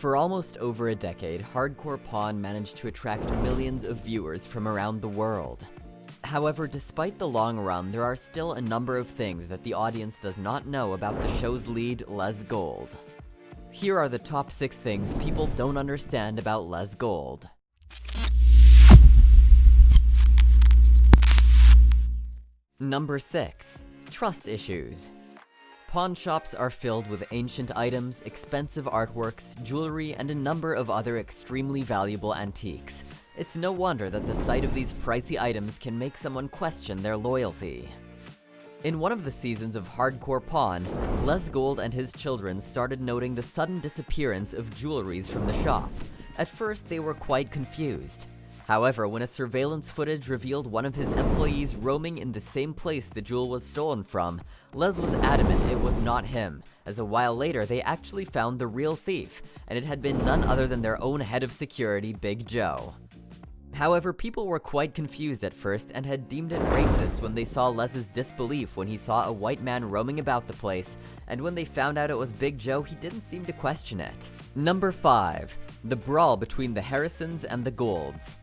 For almost over a decade, Hardcore Pawn managed to attract millions of viewers from around the world. However, despite the long run, there are still a number of things that the audience does not know about the show's lead, Les Gold. Here are the top 6 things people don't understand about Les Gold. Number 6. Trust issues. Pawn shops are filled with ancient items, expensive artworks, jewelry, and a number of other extremely valuable antiques. It's no wonder that the sight of these pricey items can make someone question their loyalty. In one of the seasons of Hardcore Pawn, Les Gold and his children started noting the sudden disappearance of jewelries from the shop. At first, they were quite confused. However, when a surveillance footage revealed one of his employees roaming in the same place the jewel was stolen from, Les was adamant it was not him, as a while later they actually found the real thief, and it had been none other than their own head of security, Big Joe. However, people were quite confused at first and had deemed it racist when they saw Les's disbelief when he saw a white man roaming about the place, and when they found out it was Big Joe, he didn't seem to question it. Number 5. The brawl between the Harrisons and the Golds.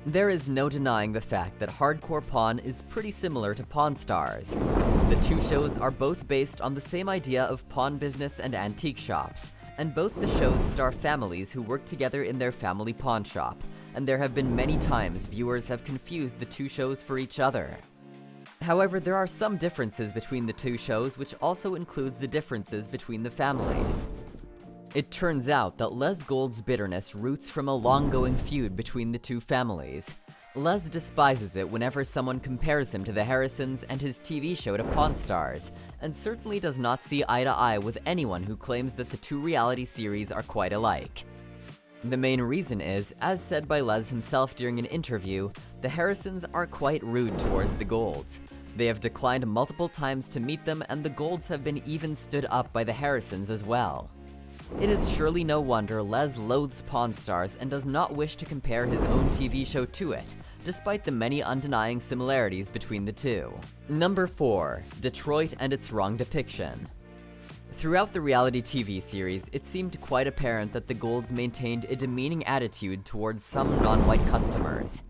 There is no denying the fact that Hardcore Pawn is pretty similar to Pawn Stars. The two shows are both based on the same idea of pawn business and antique shops, and both the shows star families who work together in their family pawn shop, and there have been many times viewers have confused the two shows for each other. However, there are some differences between the two shows, which also includes the differences between the families. It turns out that Les Gold's bitterness roots from a long-going feud between the two families. Les despises it whenever someone compares him to the Harrisons and his TV show to Pawn Stars, and certainly does not see eye to eye with anyone who claims that the two reality series are quite alike. The main reason is, as said by Les himself during an interview, the Harrisons are quite rude towards the Golds. They have declined multiple times to meet them, and the Golds have been even stood up by the Harrisons as well. It is surely no wonder Les loathes Pawn Stars and does not wish to compare his own TV show to it, despite the many undenying similarities between the two. Number 4. Detroit and its wrong depiction. Throughout the reality TV series, it seemed quite apparent that the Golds maintained a demeaning attitude towards some non-white customers.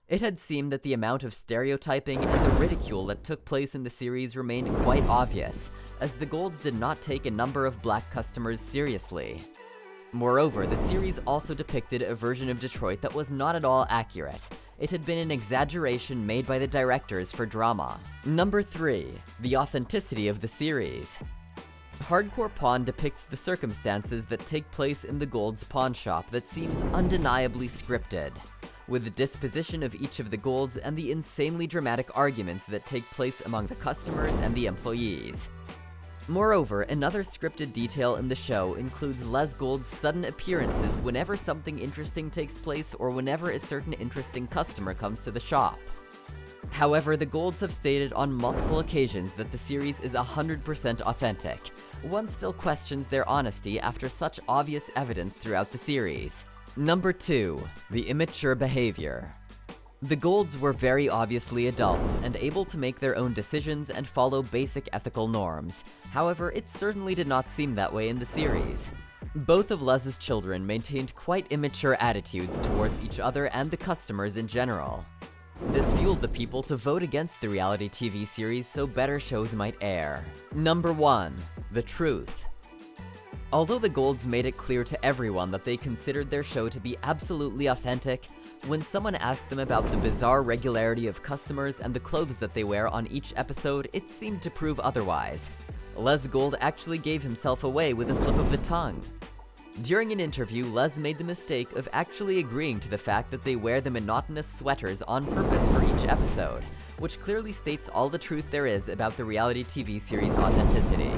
It had seemed that the amount of stereotyping and the ridicule that took place in the series remained quite obvious, as the Golds did not take a number of black customers seriously. Moreover, the series also depicted a version of Detroit that was not at all accurate. It had been an exaggeration made by the directors for drama. Number 3. The authenticity of the series. Hardcore Pawn depicts the circumstances that take place in the Golds pawn shop that seems undeniably scripted, with the disposition of each of the Golds and the insanely dramatic arguments that take place among the customers and the employees. Moreover, another scripted detail in the show includes Les Gold's sudden appearances whenever something interesting takes place or whenever a certain interesting customer comes to the shop. However, the Golds have stated on multiple occasions that the series is 100% authentic. One still questions their honesty after such obvious evidence throughout the series. Number 2. The immature behavior. The Golds were very obviously adults and able to make their own decisions and follow basic ethical norms. However, it certainly did not seem that way in the series. Both of Les's children maintained quite immature attitudes towards each other and the customers in general. This fueled the people to vote against the reality TV series so better shows might air. Number 1. The truth. Although the Golds made it clear to everyone that they considered their show to be absolutely authentic, when someone asked them about the bizarre regularity of customers and the clothes that they wear on each episode, it seemed to prove otherwise. Les Gold actually gave himself away with a slip of the tongue. During an interview, Les made the mistake of actually agreeing to the fact that they wear the monotonous sweaters on purpose for each episode, which clearly states all the truth there is about the reality TV series' authenticity.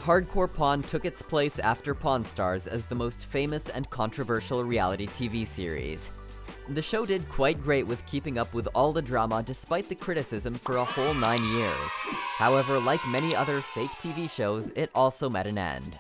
Hardcore Pawn took its place after Pawn Stars as the most famous and controversial reality TV series. The show did quite great with keeping up with all the drama despite the criticism for a whole 9 years. However, like many other fake TV shows, it also met an end.